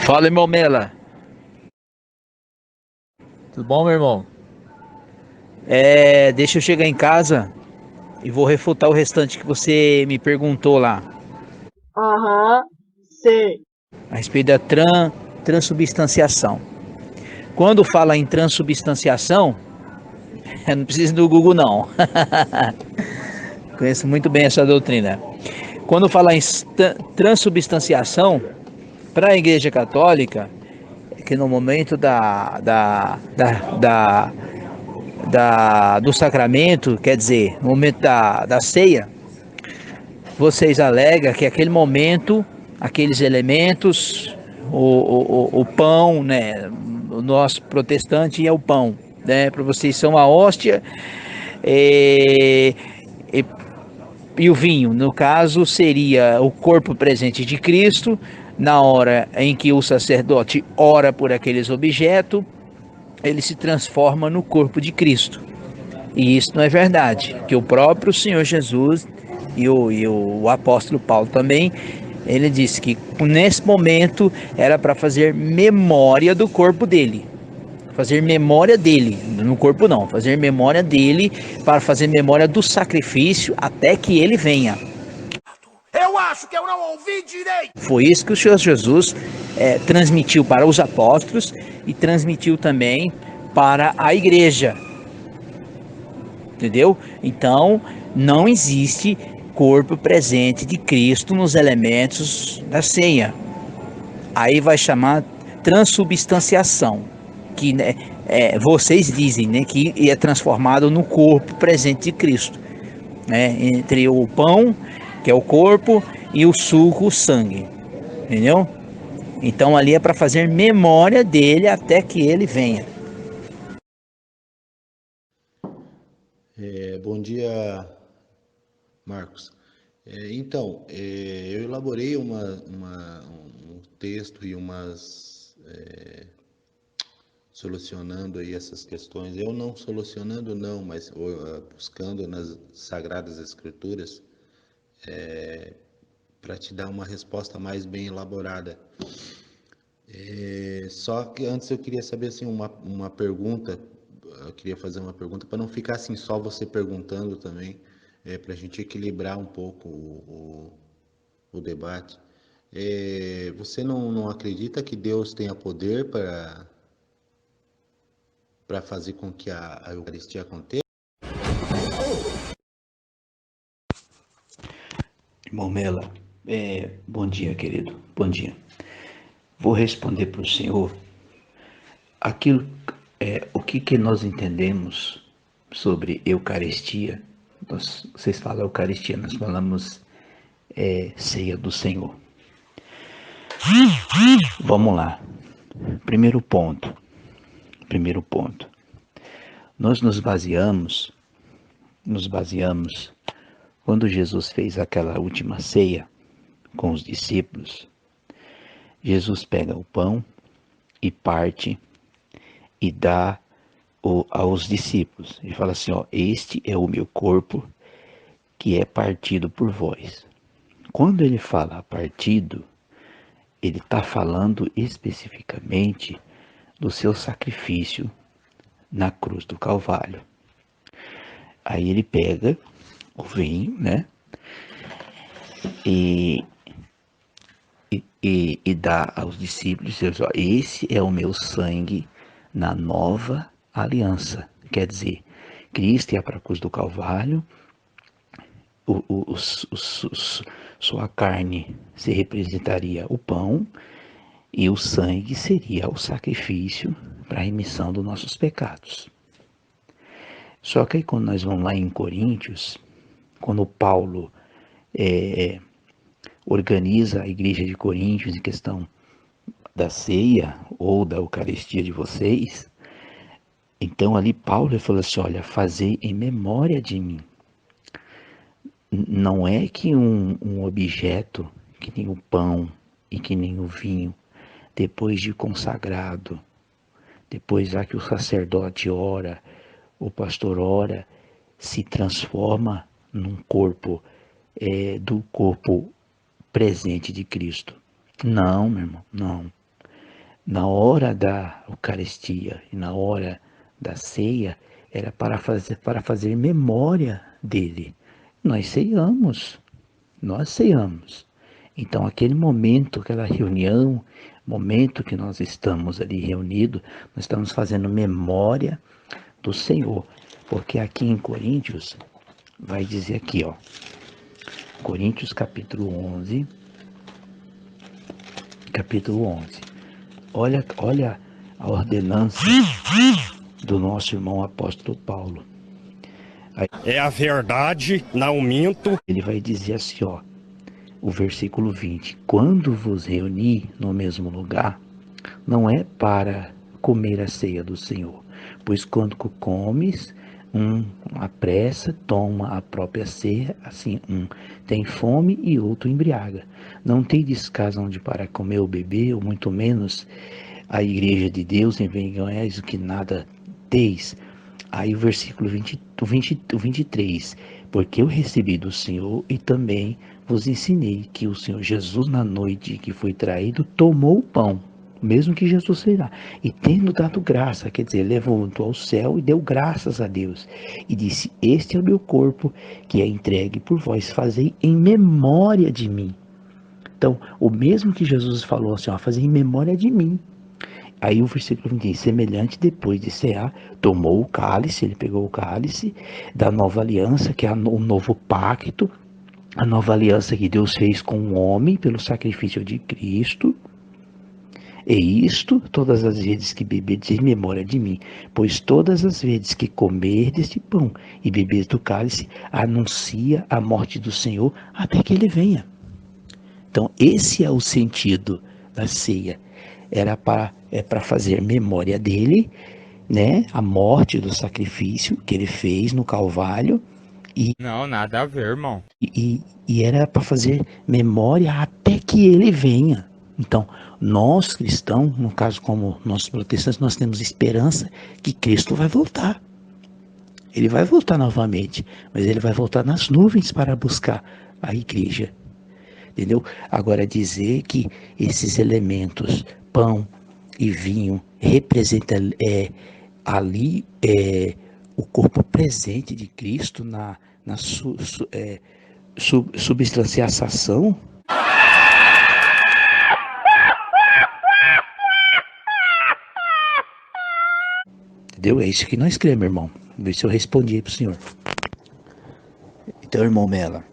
Fala, irmão Mela. Tudo bom, meu irmão? Deixa eu chegar em casa e vou refutar o restante que você me perguntou lá Aham, sei. a respeito da transubstanciação. Quando fala em transubstanciação, não precisa do Google não. Conheço muito bem essa doutrina. Quando fala em transubstanciação, para a Igreja Católica, é que no momento do sacramento, quer dizer, no momento da ceia, vocês alegam que aquele momento, aqueles elementos, o pão, né? O nosso protestante é o pão, né? Para vocês são a hóstia e, e, e o vinho. No caso, seria o corpo presente de Cristo, na hora em que o sacerdote ora por aqueles objetos, ele se transforma no corpo de Cristo. E isso não é verdade, que o próprio Senhor Jesus e o apóstolo Paulo também, ele disse que nesse momento era para fazer memória do corpo dele. Fazer memória dele, no corpo não, fazer memória dele, para fazer memória do sacrifício até que ele venha. Eu acho que eu não ouvi direito. Foi isso que o Senhor Jesus transmitiu para os apóstolos e transmitiu também para a igreja. Entendeu? Então, não existe corpo presente de Cristo nos elementos da ceia. Aí vai chamar transubstanciação, que né, vocês dizem, né, que é transformado no corpo presente de Cristo, né, entre o pão, que é o corpo, e o suco, o sangue, entendeu? Então ali é para fazer memória dele até que ele venha. Bom dia, Marcos. Eu elaborei um texto e solucionando aí essas questões. Eu não solucionando não, mas buscando nas Sagradas Escrituras para te dar uma resposta mais bem elaborada. Só que antes eu queria saber assim uma pergunta. Eu queria fazer uma pergunta para não ficar assim só você perguntando também, para a gente equilibrar um pouco o debate. Você não acredita que Deus tenha poder para fazer com que a Eucaristia aconteça? Irmão Mela, bom dia, querido, bom dia. Vou responder para o senhor aquilo, o que nós entendemos sobre Eucaristia. Vocês falam Eucaristia, nós falamos ceia do Senhor. Vamos lá. Primeiro ponto. Nós nos baseamos quando Jesus fez aquela última ceia com os discípulos. Jesus pega o pão e parte e dá aos discípulos. Ele fala assim, ó, este é o meu corpo que é partido por vós. Quando ele fala partido, ele está falando especificamente do seu sacrifício na cruz do Calvário. Aí ele pega o vinho, né? E dá aos discípulos, diz, ó, esse é o meu sangue na nova aliança. Quer dizer, Cristo ia para a cruz do Calvário, sua carne se representaria o pão e o sangue seria o sacrifício para a remissão dos nossos pecados. Só que aí quando nós vamos lá em Coríntios, quando Paulo organiza a igreja de Coríntios em questão da ceia ou da Eucaristia de vocês, então ali Paulo falou assim, olha, fazei em memória de mim. Não é que um objeto, que nem o pão e que nem o vinho, depois de consagrado, depois já que o sacerdote ora, o pastor ora, se transforma num corpo, do corpo presente de Cristo. Não, meu irmão, não. Na hora da Eucaristia e na hora da ceia, era para fazer memória dele. Nós ceiamos, nós ceiamos. Então, aquele momento, aquela reunião, momento que nós estamos ali reunidos, nós estamos fazendo memória do Senhor. Porque aqui em Coríntios, vai dizer aqui, ó, Coríntios capítulo 11, olha a ordenança do nosso irmão apóstolo Paulo. É a verdade, não minto. Ele vai dizer assim, ó, o versículo 20: quando vos reunir no mesmo lugar, não é para comer a ceia do Senhor, pois quando comes, apressa, toma a própria ceia, assim tem fome e outro embriaga. Não tendes casa onde para comer ou beber, ou muito menos a igreja de Deus, envergonhais o que nada teis. Aí o versículo 23, porque eu recebi do Senhor e também vos ensinei que o Senhor Jesus, na noite que foi traído, tomou o pão, mesmo que Jesus será, e tendo dado graça, quer dizer, levantou ao céu e deu graças a Deus, e disse: este é o meu corpo, que é entregue por vós, fazei em memória de mim. Então, o mesmo que Jesus falou assim, ó, fazei em memória de mim. Aí o versículo 20, semelhante, depois de cear, tomou o cálice, ele pegou o cálice da nova aliança, que é o novo pacto, a nova aliança que Deus fez com o homem pelo sacrifício de Cristo. E isto, todas as vezes que beberdes em memória de mim, pois todas as vezes que comerdes este pão e beberdes do cálice, anuncia a morte do Senhor até que ele venha. Então, esse é o sentido da ceia. Era para fazer memória dele, né? A morte do sacrifício que ele fez no Calvário. Não, nada a ver, irmão. E era para fazer memória até que ele venha. Então, nós cristãos, no caso como nós protestantes, nós temos esperança que Cristo vai voltar. Ele vai voltar novamente, mas ele vai voltar nas nuvens para buscar a igreja. Entendeu? Agora, dizer que esses elementos, pão e vinho, representam ali o corpo presente de Cristo na substanciação. Entendeu? É isso que nós cremos, irmão. Vê se eu respondi aí pro senhor. Então, irmão Mela,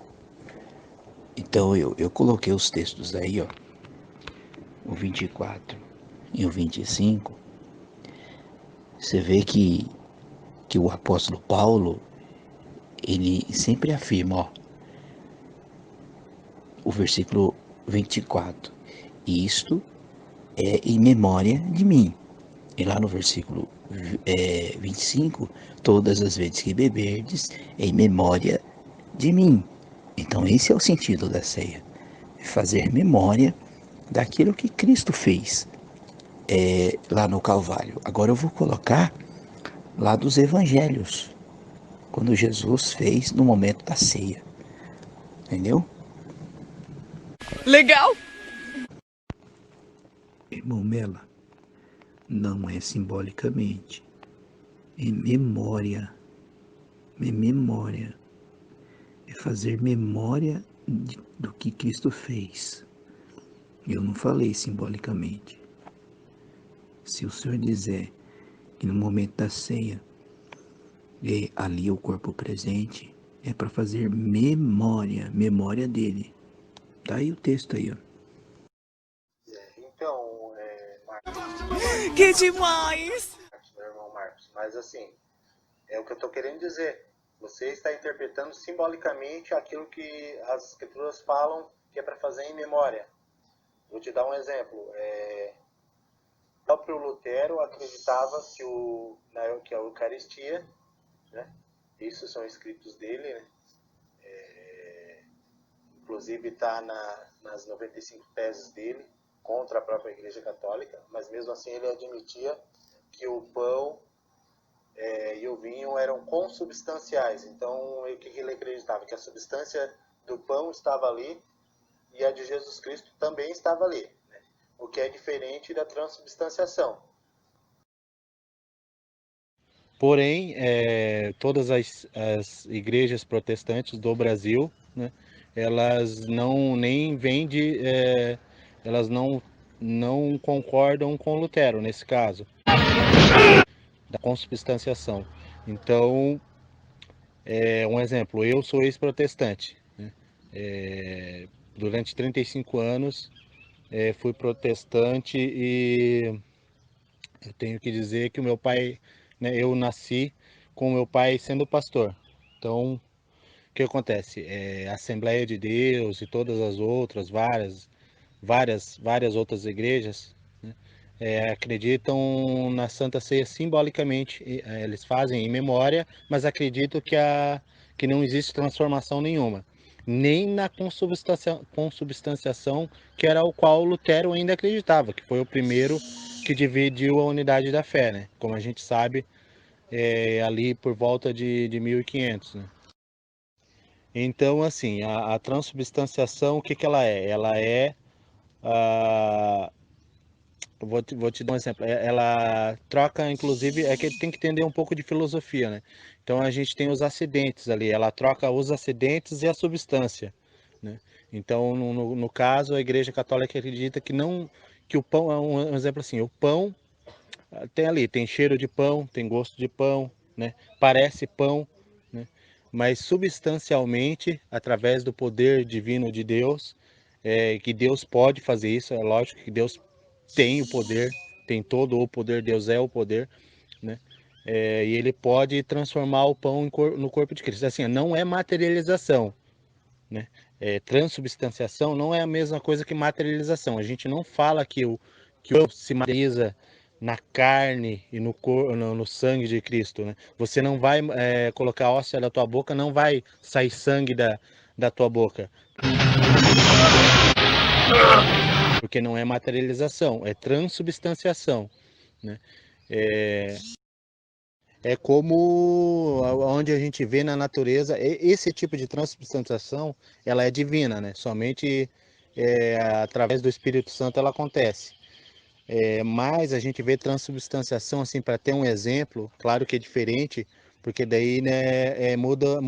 então eu coloquei os textos aí, ó, o 24 e o 25. Você vê que o apóstolo Paulo, ele sempre afirma, ó, o versículo 24, isto é em memória de mim. E lá no versículo 25, todas as vezes que beberdes, em memória de mim. Então esse é o sentido da ceia, fazer memória daquilo que Cristo fez lá no Calvário. Agora eu vou colocar lá dos evangelhos, quando Jesus fez no momento da ceia. Entendeu? Legal! Irmão Mela, não é simbolicamente, é memória. É memória. É fazer memória do que Cristo fez. Eu não falei simbolicamente. Se o Senhor dizer que no momento da ceia, ali o corpo presente, é para fazer memória dele. Tá aí o texto aí, ó. Então, Que demais! meu irmão Marcos, mas assim, é o que eu estou querendo dizer. Você está interpretando simbolicamente aquilo que as escrituras falam que é para fazer em memória. Vou te dar um exemplo. O próprio Lutero acreditava que a Eucaristia, né, isso são escritos dele, né, inclusive está nas 95 teses dele contra a própria Igreja Católica, mas mesmo assim ele admitia que o pão e o vinho eram consubstanciais. Então, o que ele acreditava? Que a substância do pão estava ali e a de Jesus Cristo também estava ali, né? o que é diferente da transubstanciação. Porém, todas as igrejas protestantes do Brasil, né, elas não nem vêm elas não concordam com Lutero nesse caso da consubstanciação. Então, um exemplo, eu sou ex-protestante, né? Durante 35 anos fui protestante e eu tenho que dizer que o meu pai, né, eu nasci com o meu pai sendo pastor. Então, o que acontece? A Assembleia de Deus e todas as outras, várias outras igrejas, né, acreditam na Santa Ceia simbolicamente. Eles fazem em memória, mas acreditam que não existe transformação nenhuma. Nem na consubstanciação, que era o qual Lutero ainda acreditava, que foi o primeiro que dividiu a unidade da fé, né? Como a gente sabe, ali por volta de 1500, né? Então, assim, a transubstanciação, o que que ela é? Ela é, vou te dar um exemplo, ela troca, inclusive, é que tem que entender um pouco de filosofia, né? Então, a gente tem os acidentes ali, ela troca os acidentes e a substância, né? Então, no caso, a Igreja Católica acredita que não, que o pão, um exemplo assim, o pão tem cheiro de pão, tem gosto de pão, né? Parece pão, né? Mas substancialmente, através do poder divino de Deus, que Deus pode fazer isso, é lógico que Deus tem o poder, tem todo o poder, Deus é o poder, né? E ele pode transformar o pão no corpo de Cristo. Assim, não é materialização, né? Transubstanciação não é a mesma coisa que materialização. A gente não fala que o pão se materializa na carne e no sangue de Cristo, né? Você não vai colocar a hóstia da tua boca, não vai sair sangue da tua boca. Porque não é materialização, é transubstanciação, né? É como onde a gente vê na natureza, esse tipo de transubstanciação, ela é divina, né? Somente através do Espírito Santo ela acontece. Mas a gente vê transubstanciação, assim, para ter um exemplo, claro que é diferente, porque daí, né, muda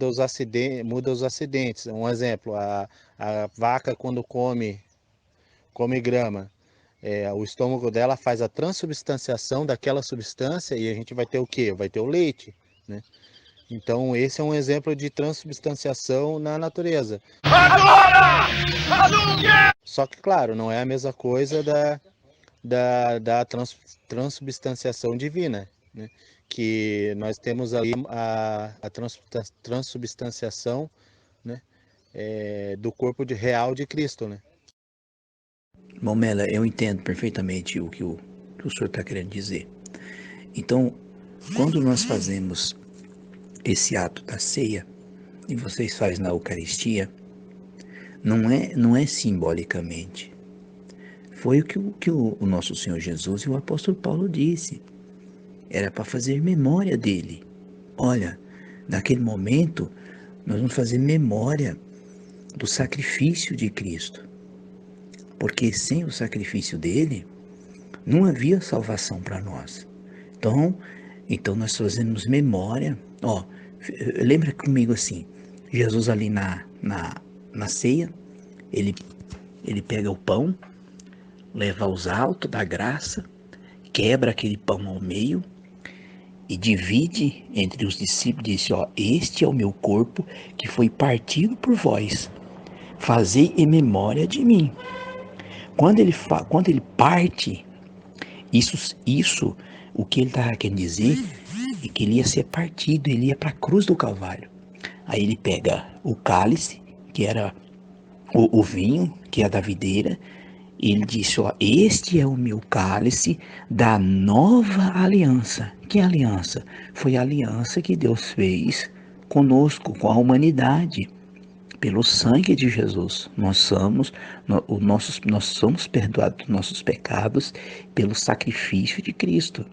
os acidentes. Um exemplo, a vaca quando come grama, o estômago dela faz a transubstanciação daquela substância e a gente vai ter o quê? Vai ter o leite, né? Então esse é um exemplo de transubstanciação na natureza. Só que, claro, não é a mesma coisa da transubstanciação divina, né? Que nós temos ali a transubstanciação, né? Do corpo real de Cristo, né? Bom, Mela, eu entendo perfeitamente o que o senhor está querendo dizer. Então, quando nós fazemos esse ato da ceia, e vocês fazem na Eucaristia, não é simbolicamente. Foi o que o nosso Senhor Jesus e o apóstolo Paulo disse. Era para fazer memória dele. Olha, naquele momento, nós vamos fazer memória do sacrifício de Cristo. Porque sem o sacrifício dele, não havia salvação para nós. Então nós fazemos memória. Lembra comigo assim, Jesus ali na ceia, ele pega o pão, leva aos altos da graça, quebra aquele pão ao meio e divide entre os discípulos e diz, este é o meu corpo que foi partido por vós, fazei em memória de mim. Quando ele parte, isso, o que ele está querendo dizer é que ele ia ser partido, ele ia para a cruz do Calvário. Aí ele pega o cálice, que era o vinho, que é da videira, e ele disse, este é o meu cálice da nova aliança. Que aliança? Foi a aliança que Deus fez conosco, com a humanidade. Pelo sangue de Jesus, nós somos perdoados dos nossos pecados pelo sacrifício de Cristo.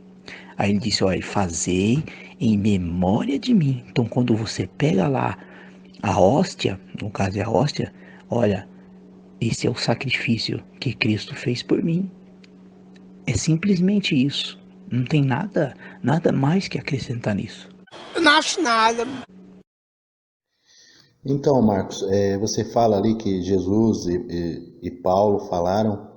Aí ele disse, fazei em memória de mim. Então, quando você pega lá a hóstia, no caso é a hóstia, olha, Esse é o sacrifício que Cristo fez por mim. É simplesmente isso. Não tem nada mais que acrescentar nisso. Eu não acho nada. Então, Marcos, você fala ali que Jesus e Paulo falaram,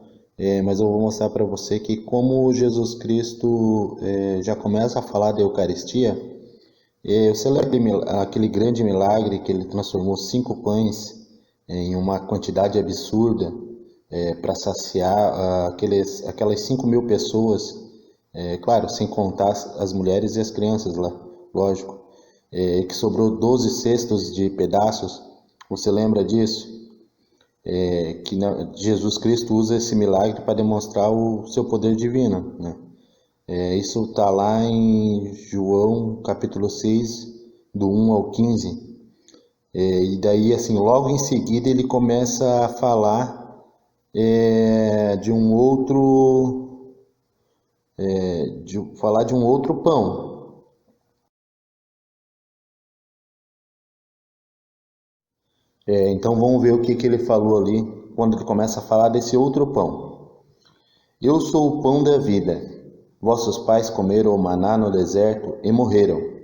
mas eu vou mostrar para você que como Jesus Cristo já começa a falar da Eucaristia, você lembra aquele grande milagre que ele transformou 5 pães em uma quantidade absurda para saciar aquelas 5.000 pessoas, claro, sem contar as mulheres e as crianças lá, lógico. Que sobrou 12 cestos de pedaços, você lembra disso? Jesus Cristo usa esse milagre para demonstrar o seu poder divino, né? Isso está lá em João capítulo 6, do 1 ao 15. E daí, assim, logo em seguida ele começa a falar de um outro pão. Então vamos ver o que ele falou ali quando ele começa a falar desse outro pão. Eu sou o pão da vida. Vossos pais comeram o maná no deserto e morreram.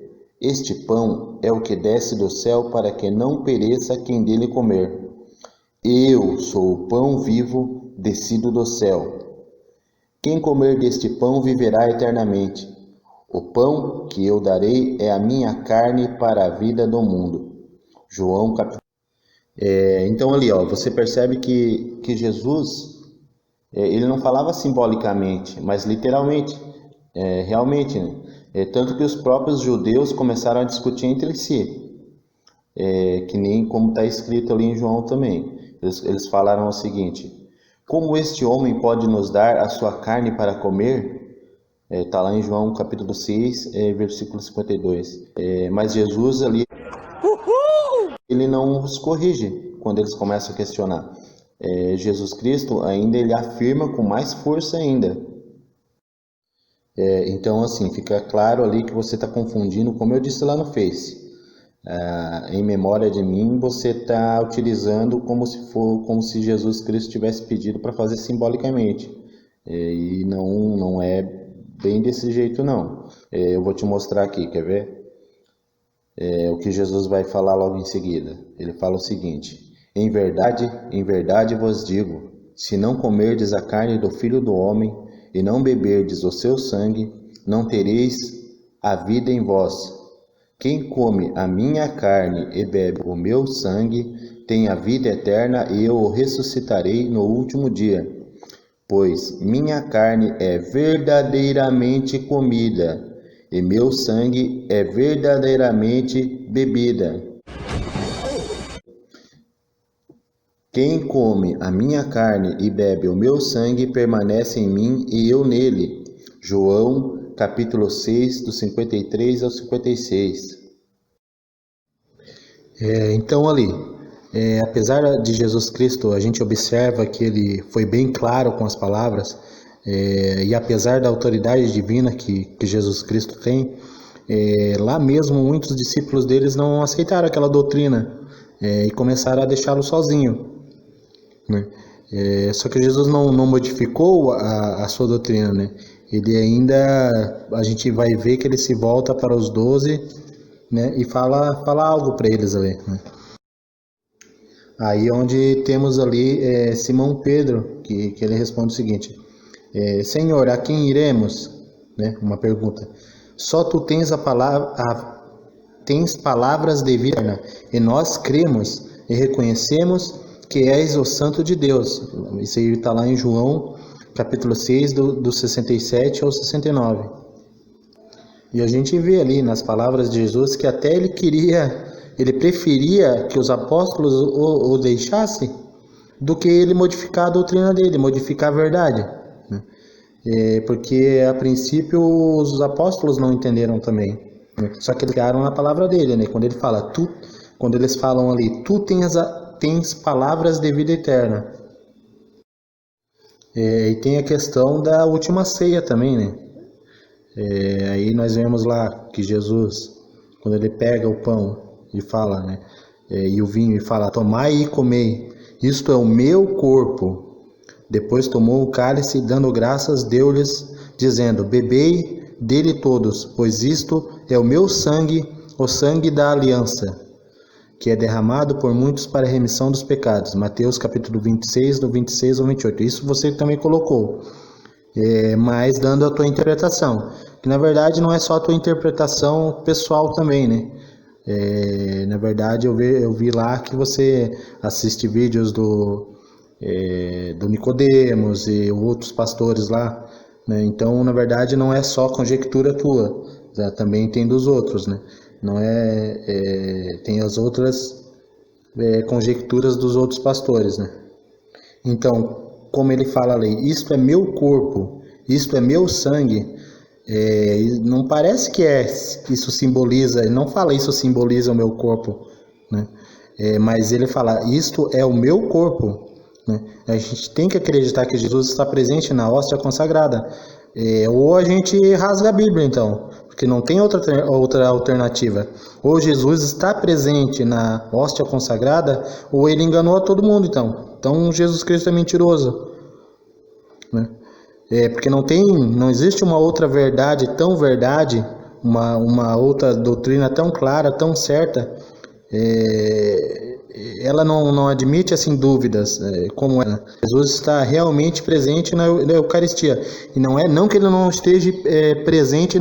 Este pão é o que desce do céu para que não pereça quem dele comer. Eu sou o pão vivo descido do céu. Quem comer deste pão viverá eternamente. O pão que eu darei é a minha carne para a vida do mundo. João capítulo. Então ali, você percebe que Jesus, ele não falava simbolicamente, mas literalmente, realmente, né? Tanto que os próprios judeus começaram a discutir entre si, que nem como está escrito ali em João também. Eles falaram o seguinte: como este homem pode nos dar a sua carne para comer? Está lá em João capítulo 6, versículo 52. Mas Jesus ali, ele não os corrige quando eles começam a questionar. Jesus Cristo ainda ele afirma com mais força ainda. Então assim, fica claro ali que você está confundindo, como eu disse lá no Face. Em memória de mim, você está utilizando como se Jesus Cristo tivesse pedido para fazer simbolicamente. E não é bem desse jeito não. Eu vou te mostrar aqui, quer ver? O que Jesus vai falar logo em seguida. Ele fala o seguinte: em verdade vos digo, se não comerdes a carne do Filho do Homem e não beberdes o seu sangue, não tereis a vida em vós. Quem come a minha carne e bebe o meu sangue tem a vida eterna e eu o ressuscitarei no último dia. Pois minha carne é verdadeiramente comida e meu sangue é verdadeiramente bebida. Quem come a minha carne e bebe o meu sangue permanece em mim e eu nele. João, capítulo 6, do 53 ao 56. Então ali, apesar de Jesus Cristo, a gente observa que ele foi bem claro com as palavras, e apesar da autoridade divina que Jesus Cristo tem, lá mesmo muitos discípulos deles não aceitaram aquela doutrina e começaram a deixá-lo sozinho, né? Só que Jesus não modificou a sua doutrina, né? Ele ainda, a gente vai ver que ele se volta para os 12, né? E fala algo para eles ali, né? Aí onde temos ali Simão Pedro, que ele responde o seguinte: Senhor, a quem iremos? Né? Uma pergunta. Só tu tens tens palavras de vida eterna, e nós cremos e reconhecemos que és o Santo de Deus. Isso aí está lá em João, capítulo 6, do 67 ao 69. E a gente vê ali nas palavras de Jesus que até ele preferia que os apóstolos o deixassem do que ele modificar a doutrina dele, modificar a verdade, né? Porque a princípio os apóstolos não entenderam também, né? Só que eles ficaram na palavra dele, né? Quando eles falam ali, tu tens palavras de vida eterna. E tem a questão da última ceia também, né? Aí nós vemos lá que Jesus, quando ele pega o pão e fala, né? E o vinho, e fala: tomai e comei, isto é o meu corpo. Depois tomou o cálice, dando graças, deu-lhes, dizendo: bebei dele todos, pois isto é o meu sangue, o sangue da aliança, que é derramado por muitos para a remissão dos pecados. Mateus capítulo 26, do 26 ao 28. Isso você também colocou, mas dando a tua interpretação, que na verdade não é só a tua interpretação pessoal também, né? Na verdade eu vi lá que você assiste vídeos do Nicodemos e outros pastores lá, né? Então na verdade não é só conjectura tua, também tem dos outros, né? Não tem as outras conjecturas dos outros pastores, né? Então, como ele fala ali, isto é meu corpo, isto é meu sangue, não parece que isso simboliza, ele não fala isso simboliza o meu corpo, né? Mas ele fala, isto é o meu corpo, né? A gente tem que acreditar que Jesus está presente na hóstia consagrada, ou a gente rasga a Bíblia então, porque não tem outra alternativa. Ou Jesus está presente na hóstia consagrada, ou ele enganou a todo mundo então Jesus Cristo é mentiroso, né? Porque não existe uma outra verdade tão verdade, uma outra doutrina tão clara, tão certa, ela não admite assim dúvidas, como é. Jesus está realmente presente na Eucaristia, e não que ele não esteja presente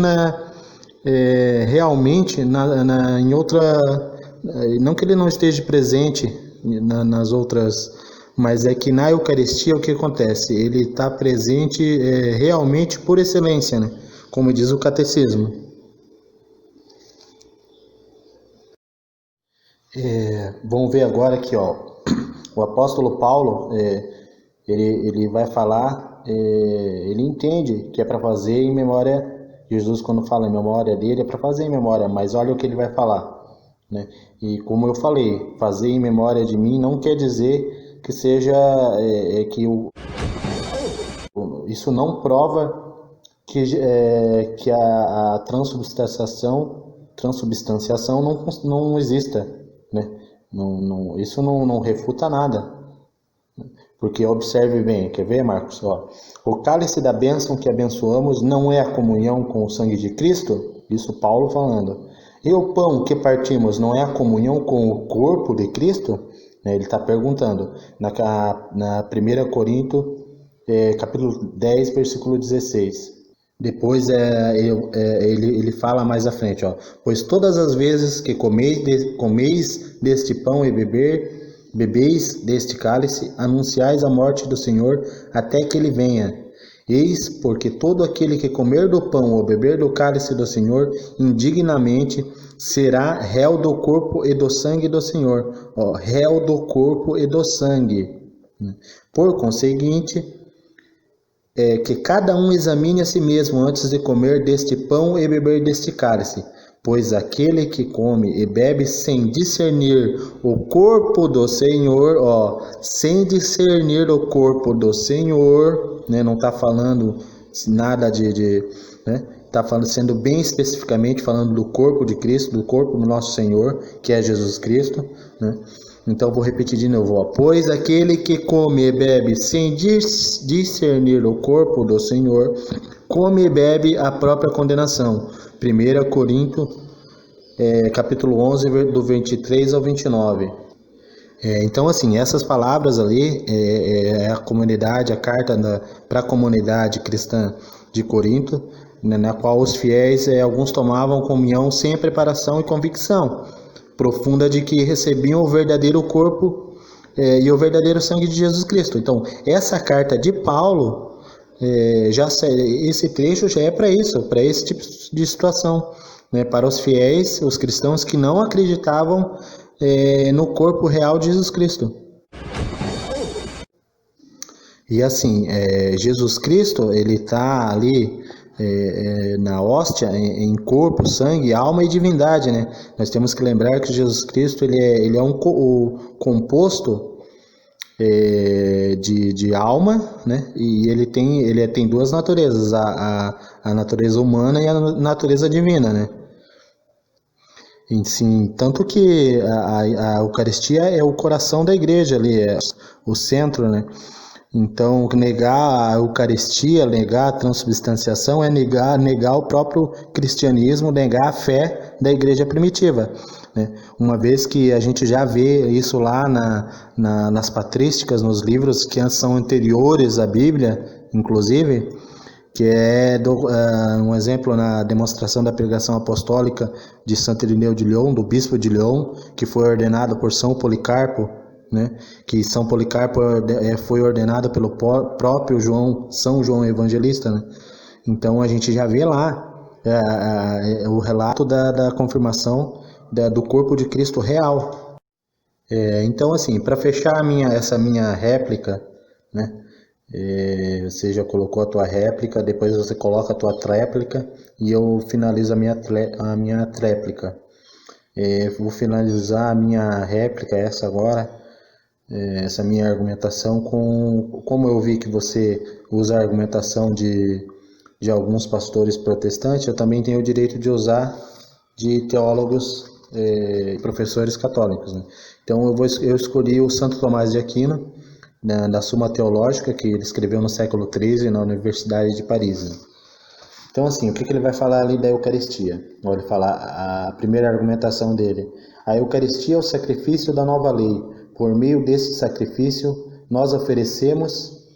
realmente em outra, não que ele não esteja presente nas outras, mas é que na Eucaristia o que acontece? Ele está presente realmente por excelência, né? Como diz o Catecismo. Vamos ver agora aqui, ó, o apóstolo Paulo, ele vai falar, ele entende que é para fazer em memória, Jesus quando fala em memória dele é para fazer em memória, mas olha o que ele vai falar, né? E como eu falei, fazer em memória de mim não quer dizer que seja, isso não prova que a transubstanciação não exista, né? Isso não refuta nada, porque observe bem, quer ver, Marcos? Ó, o cálice da bênção que abençoamos não é a comunhão com o sangue de Cristo? Isso Paulo falando. E o pão que partimos não é a comunhão com o corpo de Cristo? Ele está perguntando na 1 Coríntios, capítulo 10, versículo 16. Depois ele fala mais à frente, ó, pois todas as vezes que comeis deste pão e bebeis deste cálice, anunciais a morte do Senhor até que ele venha. Eis porque todo aquele que comer do pão ou beber do cálice do Senhor indignamente será réu do corpo e do sangue do Senhor. Ó, réu do corpo e do sangue. Por conseguinte, que cada um examine a si mesmo antes de comer deste pão e beber deste cálice. Pois aquele que come e bebe sem discernir o corpo do Senhor, sem discernir o corpo do Senhor, né? Não está falando nada né? Está falando, sendo bem especificamente falando do corpo de Cristo, do corpo do nosso Senhor, que é Jesus Cristo, né? Então vou repetir de novo, ó. Pois aquele que come e bebe sem discernir o corpo do Senhor, come e bebe a própria condenação. 1 Coríntios, capítulo 11, do 23 ao 29. Então, assim, essas palavras ali, a comunidade, a carta para a comunidade cristã de Corinto, né, na qual os fiéis, alguns tomavam comunhão sem preparação e convicção profunda de que recebiam o verdadeiro corpo e o verdadeiro sangue de Jesus Cristo. Então, essa carta de Paulo, esse trecho já é para isso, para esse tipo de situação, né? Para os fiéis, os cristãos que não acreditavam no corpo real de Jesus Cristo. E assim, Jesus Cristo, ele está ali na hóstia em corpo, sangue, alma e divindade, né? Nós temos que lembrar que Jesus Cristo ele é o composto de alma, né? E ele tem duas naturezas, a natureza humana e a natureza divina, né? E, sim, tanto que a Eucaristia é o coração da igreja ali, é o centro, né? Então, negar a Eucaristia, negar a transubstanciação é negar o próprio cristianismo, negar a fé da igreja primitiva, né? Uma vez que a gente já vê isso lá nas patrísticas, nos livros que são anteriores à Bíblia, inclusive, que é um exemplo na demonstração da pregação apostólica de Santo Irineu de Lyon, do bispo de Lyon, que foi ordenado por São Policarpo, né? Que São Policarpo foi ordenado pelo próprio São João Evangelista, né? Então a gente já vê lá o relato da confirmação do corpo de Cristo real. Então, assim, para fechar essa minha réplica, né? Você já colocou a tua réplica, depois você coloca a tua tréplica e eu finalizo a minha tréplica. Vou finalizar a minha réplica, essa agora, essa minha argumentação, como eu vi que você usa a argumentação de alguns pastores protestantes, eu também tenho o direito de usar de teólogos e professores católicos, né? Então eu escolhi o Santo Tomás de Aquino, da Suma Teológica, que ele escreveu no século XIII na Universidade de Paris. Então, assim, o que ele vai falar ali da Eucaristia? Ele fala a primeira argumentação dele. A Eucaristia é o sacrifício da nova lei. Por meio desse sacrifício, nós oferecemos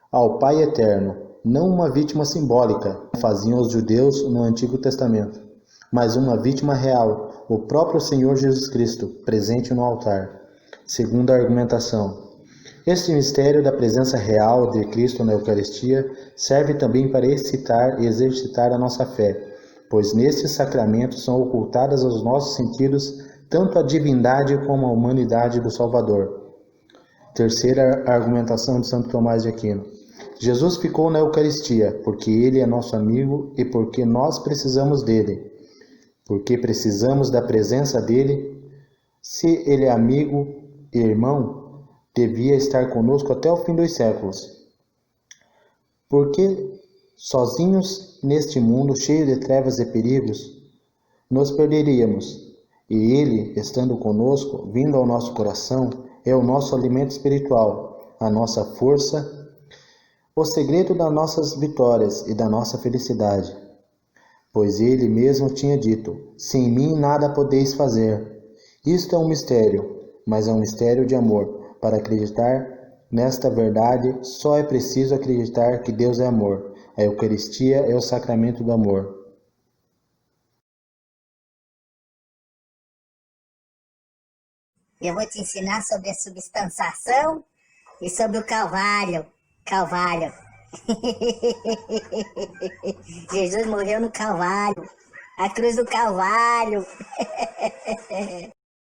ao Pai Eterno, não uma vítima simbólica, como faziam os judeus no Antigo Testamento, mas uma vítima real, o próprio Senhor Jesus Cristo, presente no altar. Segunda argumentação. Este mistério da presença real de Cristo na Eucaristia serve também para excitar e exercitar a nossa fé, pois nestes sacramentos são ocultadas aos nossos sentidos tanto a divindade como a humanidade do Salvador. Terceira argumentação de Santo Tomás de Aquino. Jesus ficou na Eucaristia porque Ele é nosso amigo e porque nós precisamos dele. Porque precisamos da presença dele. Se Ele é amigo e irmão, devia estar conosco até o fim dos séculos. Porque sozinhos neste mundo cheio de trevas e perigos, nos perderíamos. E Ele, estando conosco, vindo ao nosso coração, é o nosso alimento espiritual, a nossa força, o segredo das nossas vitórias e da nossa felicidade. Pois Ele mesmo tinha dito: sem mim nada podeis fazer. Isto é um mistério, mas é um mistério de amor. Para acreditar nesta verdade, só é preciso acreditar que Deus é amor. A Eucaristia é o sacramento do amor. Eu vou te ensinar sobre a substanciação e sobre o Calvário. Calvário. Jesus morreu no Calvário. A cruz do Calvário.